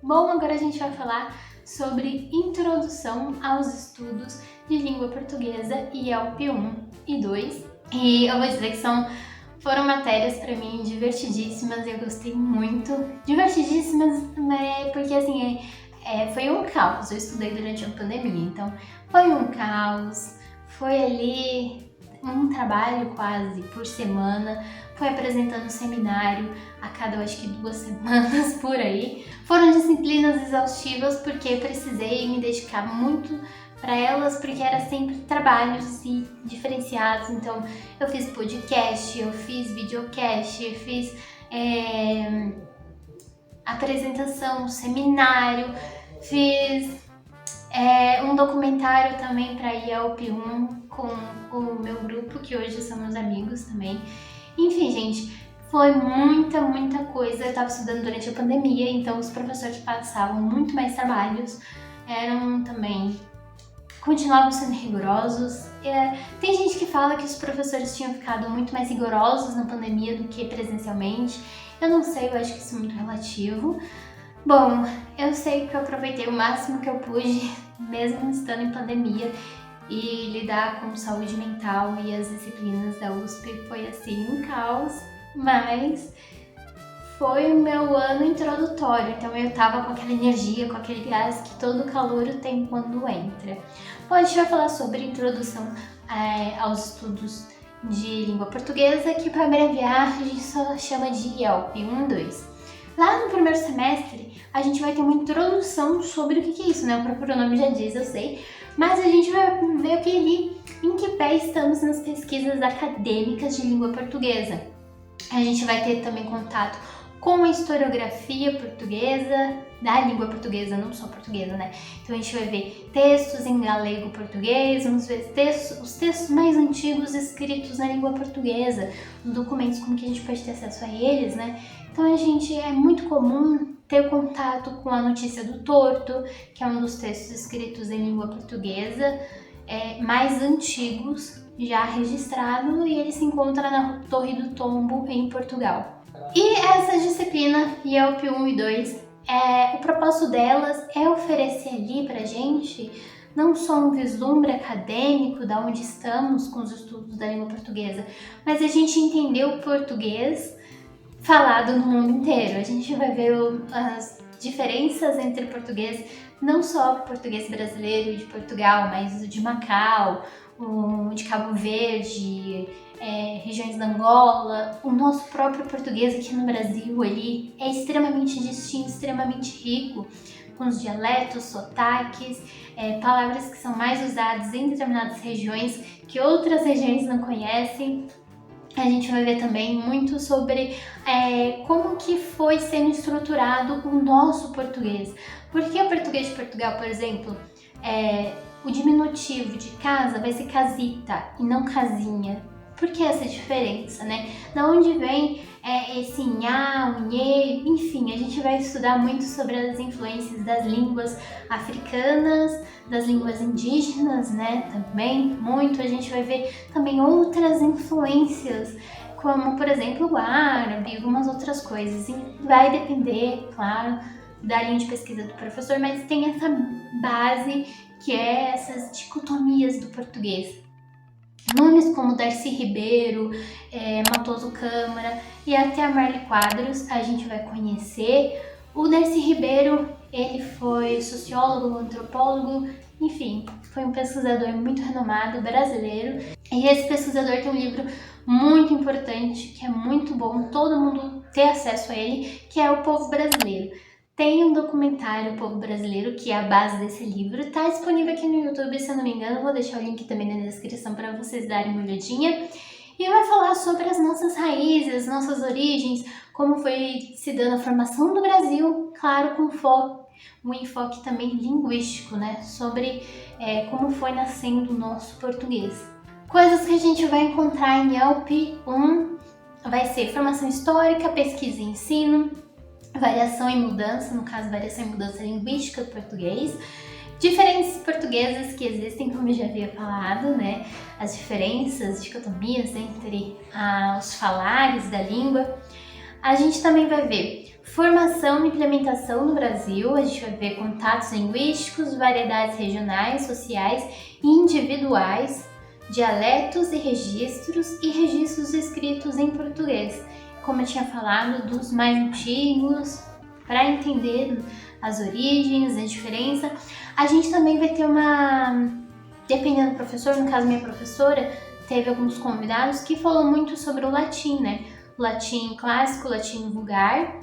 Bom, agora a gente vai falar sobre introdução aos estudos de língua portuguesa IELP 1 e 2. E eu vou dizer que foram matérias para mim divertidíssimas, eu gostei muito. Divertidíssimas, né, porque assim, foi um caos, eu estudei durante a pandemia, então foi um caos, foi ali um trabalho quase por semana, foi apresentando seminário a cada, eu acho que 2 semanas por aí. Foram disciplinas exaustivas porque eu precisei me dedicar muito para elas, porque era sempre trabalhos diferenciados. Então eu fiz podcast, eu fiz videocast, eu fiz apresentação, seminário, fiz um documentário também para IELP 1 com o meu grupo, que hoje são meus amigos também. Enfim, gente, foi muita coisa. Eu estava estudando durante a pandemia, então os professores passavam muito mais trabalhos, continuavam sendo rigorosos. Tem gente que fala que os professores tinham ficado muito mais rigorosos na pandemia do que presencialmente. Eu não sei, eu acho que isso é muito relativo. Bom, eu sei que eu aproveitei o máximo que eu pude, mesmo estando em pandemia, e lidar com saúde mental e as disciplinas da USP foi assim um caos, mas foi o meu ano introdutório, então eu tava com aquela energia, com aquele gás que todo calouro tem quando entra. Bom, a gente vai falar sobre introdução aos estudos de língua portuguesa, que para abreviar a gente só chama de IELP 1 e 2. Lá no primeiro semestre, a gente vai ter uma introdução sobre o que é isso, né? O próprio nome já diz, eu sei, mas a gente vai ver em que pé estamos nas pesquisas acadêmicas de língua portuguesa. A gente vai ter também contato com a historiografia portuguesa, da língua portuguesa, não só portuguesa, né? Então a gente vai ver textos em galego português, vamos ver os textos mais antigos escritos na língua portuguesa, os documentos, como que a gente pode ter acesso a eles, né? Então é muito comum ter contato com a notícia do torto, que é um dos textos escritos em língua portuguesa, mais antigos já registrado, e ele se encontra na Torre do Tombo, em Portugal. E essa disciplina, IELP 1 e 2, o propósito delas é oferecer ali pra gente não só um vislumbre acadêmico de onde estamos com os estudos da língua portuguesa, mas a gente entender o português falado no mundo inteiro. A gente vai ver as diferenças entre o português, não só o português brasileiro de Portugal, mas o de Macau, o de Cabo Verde, regiões da Angola. O nosso próprio português aqui no Brasil, ele é extremamente distinto, extremamente rico, com os dialetos, sotaques, palavras que são mais usadas em determinadas regiões que outras regiões não conhecem. A gente vai ver também muito sobre como que foi sendo estruturado o nosso português. Porque o português de Portugal, por exemplo, o diminutivo de casa vai ser casita e não casinha. Por que essa diferença, né? Da onde vem esse nha, o nhê, enfim, a gente vai estudar muito sobre as influências das línguas africanas, das línguas indígenas, né? Também, muito. A gente vai ver também outras influências, como, por exemplo, o árabe, algumas outras coisas. E vai depender, claro, da linha de pesquisa do professor, mas tem essa base que é essas dicotomias do português. Nomes como Darcy Ribeiro, Matoso Câmara e até a Marli Quadros a gente vai conhecer. O Darcy Ribeiro, ele foi sociólogo, antropólogo, enfim, foi um pesquisador muito renomado, brasileiro. E esse pesquisador tem um livro muito importante, que é muito bom todo mundo ter acesso a ele, que é O Povo Brasileiro. Tem um documentário, O Povo Brasileiro, que é a base desse livro. Está disponível aqui no YouTube, se eu não me engano. Vou deixar o link também na descrição para vocês darem uma olhadinha. E vai falar sobre as nossas raízes, nossas origens, como foi se dando a formação do Brasil, claro, com um enfoque também linguístico, né? Sobre como foi nascendo o nosso português. Coisas que a gente vai encontrar em IELP 1 vai ser formação histórica, pesquisa e ensino, variação e mudança, no caso, variação e mudança linguística do português, diferenças portuguesas que existem, como eu já havia falado, né? As diferenças, dicotomias entre os falares da língua, A gente também vai ver formação e implementação no Brasil, a gente vai ver contatos linguísticos, variedades regionais, sociais e individuais, dialetos e registros escritos em português. Como eu tinha falado, dos mais antigos, para entender as origens, a diferença. A gente também vai ter dependendo do professor, no caso minha professora, teve alguns convidados que falou muito sobre o latim, né? O latim clássico, o latim vulgar,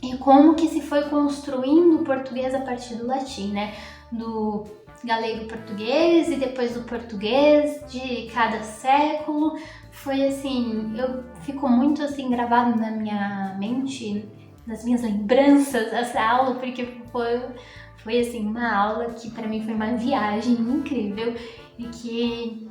e como que se foi construindo o português a partir do latim, né? Do galego português e depois do português de cada século. Foi assim, ficou muito assim gravado na minha mente, nas minhas lembranças essa aula, porque foi assim uma aula que para mim foi uma viagem incrível e que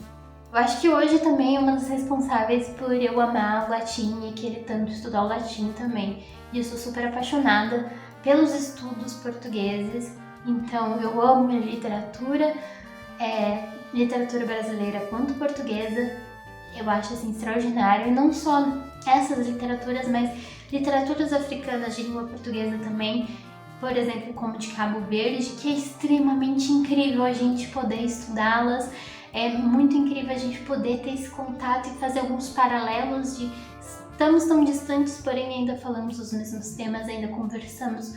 eu acho que hoje também é uma das responsáveis por eu amar o latim e querer tanto estudar o latim também. E eu sou super apaixonada pelos estudos portugueses, então eu amo a literatura brasileira quanto portuguesa. Eu acho assim extraordinário, e não só essas literaturas, mas literaturas africanas de língua portuguesa também, por exemplo, como de Cabo Verde, que é extremamente incrível a gente poder estudá-las. É muito incrível a gente poder ter esse contato e fazer alguns paralelos de estamos tão distantes, porém ainda falamos os mesmos temas, ainda conversamos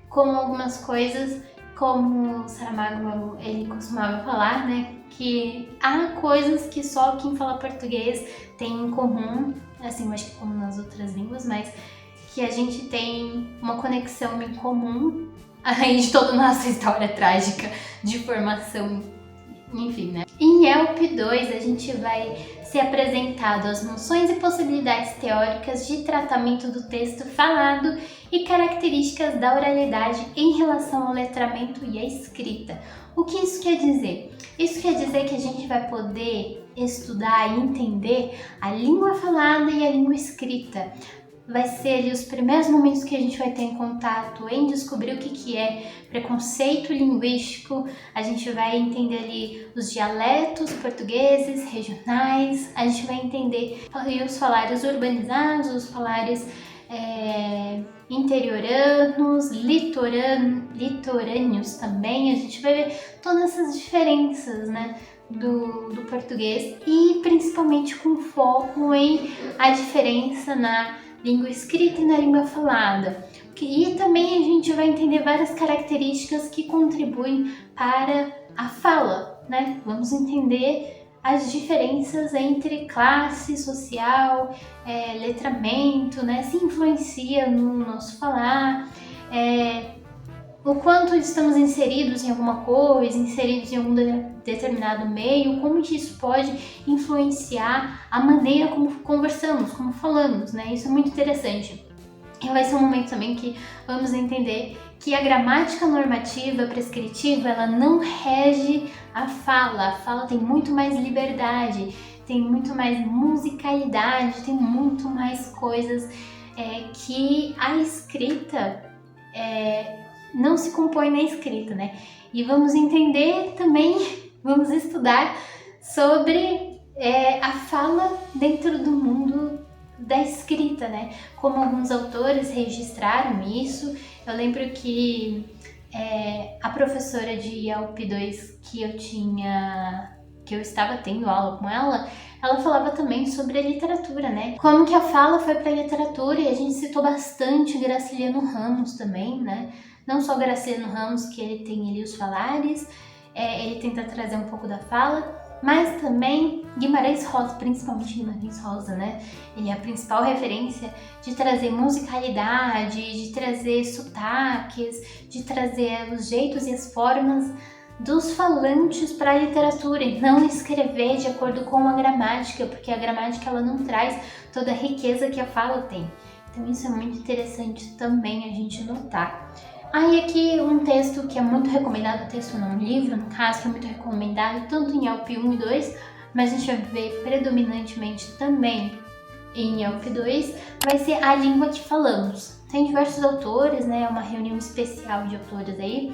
com algumas coisas, como o Saramago ele costumava falar, né? Que há coisas que só quem fala português tem em comum, assim, eu acho que como nas outras línguas, mas que a gente tem uma conexão em comum, além de toda a nossa história trágica de formação, enfim, né? Em ELP 2 a gente vai ser apresentado as noções e possibilidades teóricas de tratamento do texto falado e características da oralidade em relação ao letramento e à escrita. O que isso quer dizer? Isso quer dizer que a gente vai poder estudar e entender a língua falada e a língua escrita. Vai ser ali os primeiros momentos que a gente vai ter em contato em descobrir o que é preconceito linguístico. A gente vai entender ali os dialetos portugueses, regionais, a gente vai entender os falários urbanizados, os falários interioranos, litorâneos também. A gente vai ver todas essas diferenças, né, do português, e principalmente com foco em a diferença na língua escrita e na língua falada. E também a gente vai entender várias características que contribuem para a fala, né? Vamos entender as diferenças entre classe social, letramento, né? Se influencia no nosso falar, o quanto estamos inseridos em alguma coisa, inseridos em algum determinado meio, como que isso pode influenciar a maneira como conversamos, como falamos, né? Isso é muito interessante. E vai ser um momento também que vamos entender que a gramática normativa, prescritiva, ela não rege a fala. A fala tem muito mais liberdade, tem muito mais musicalidade, tem muito mais coisas que a escrita não se compõe na escrita, né? E vamos entender também, vamos estudar sobre a fala dentro do mundo da escrita, né? Como alguns autores registraram isso. Eu lembro que a professora de ELP 2 que eu estava tendo aula com ela falava também sobre a literatura, né? Como que a fala foi para a literatura, e a gente citou bastante Graciliano Ramos também, né? Não só Graciliano Ramos, que ele tem ali os falares, ele tenta trazer um pouco da fala, mas também Guimarães Rosa, principalmente Guimarães Rosa, né? Ele é a principal referência de trazer musicalidade, de trazer sotaques, de trazer os jeitos e as formas dos falantes para a literatura, e não escrever de acordo com a gramática, porque a gramática ela não traz toda a riqueza que a fala tem. Então isso é muito interessante também a gente notar. Aí aqui um texto que é muito recomendado, texto não, um livro no caso, que é muito recomendado tanto em ELP 1 e 2, mas a gente vai ver predominantemente também em ELP 2, vai ser A Língua que Falamos. Tem diversos autores, né, uma reunião especial de autores aí,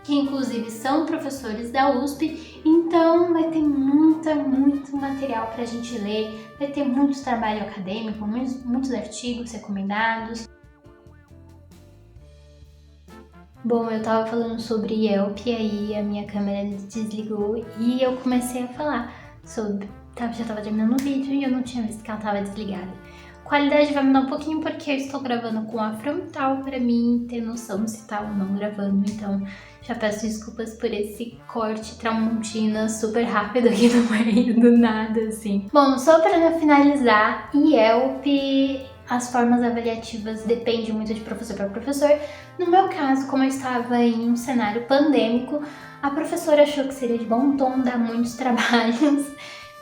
que inclusive são professores da USP, então vai ter muito material pra gente ler, vai ter muito trabalho acadêmico, muitos artigos recomendados. Bom, eu tava falando sobre Yelp e aí a minha câmera desligou e eu comecei a falar sobre... já tava terminando o vídeo e eu não tinha visto que ela tava desligada. A qualidade vai mudar um pouquinho porque eu estou gravando com a frontal pra mim ter noção se tá ou não gravando, então já peço desculpas por esse corte tramontina super rápido aqui no meio do nada, assim. Bom, só pra finalizar, Yelp... As formas avaliativas dependem muito de professor para professor. No meu caso, como eu estava em um cenário pandêmico, a professora achou que seria de bom tom dar muitos trabalhos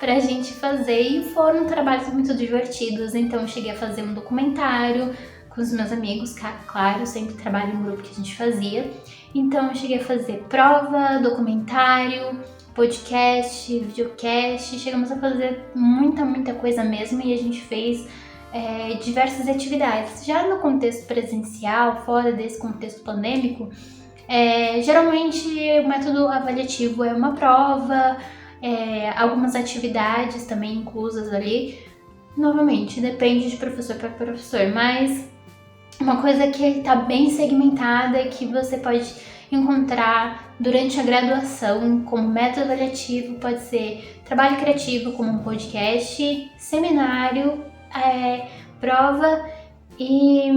pra gente fazer e foram trabalhos muito divertidos. Então eu cheguei a fazer um documentário com os meus amigos, claro, sempre trabalho em grupo que a gente fazia. Então eu cheguei a fazer prova, documentário, podcast, videocast, chegamos a fazer muita coisa mesmo e a gente fez diversas atividades. Já no contexto presencial, fora desse contexto pandêmico, geralmente o método avaliativo é uma prova, algumas atividades também inclusas ali. Novamente, depende de professor para professor, mas uma coisa que está bem segmentada e que você pode encontrar durante a graduação como método avaliativo pode ser trabalho criativo como um podcast, seminário, prova e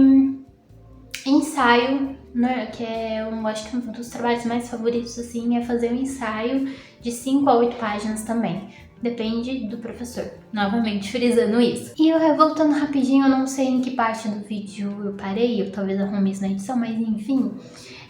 ensaio, né, que eu acho que um dos trabalhos mais favoritos assim é fazer um ensaio de 5 a 8 páginas também. Depende do professor, novamente frisando isso. E eu voltando rapidinho, eu não sei em que parte do vídeo eu parei, eu talvez arrume isso na edição, mas enfim.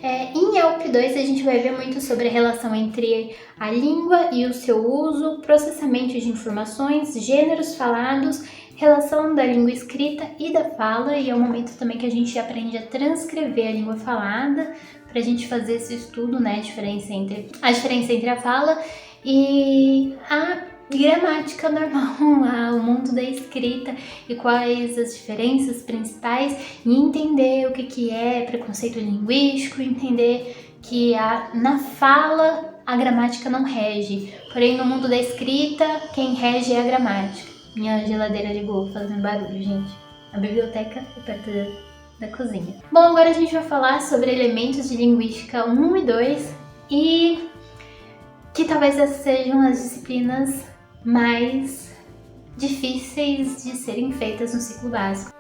Em Yelp 2 a gente vai ver muito sobre a relação entre a língua e o seu uso, processamento de informações, gêneros falados, relação da língua escrita e da fala, e é o momento também que a gente aprende a transcrever a língua falada, pra gente fazer esse estudo, né, a diferença entre a fala e a gramática normal, o mundo da escrita e quais as diferenças principais e entender o que é preconceito linguístico, entender que na fala a gramática não rege, porém no mundo da escrita quem rege é a gramática. Minha geladeira ligou fazendo barulho, gente. A biblioteca é perto da cozinha. Bom, agora a gente vai falar sobre elementos de linguística 1 e 2 e que talvez essas sejam as disciplinas mais difíceis de serem feitas no ciclo básico.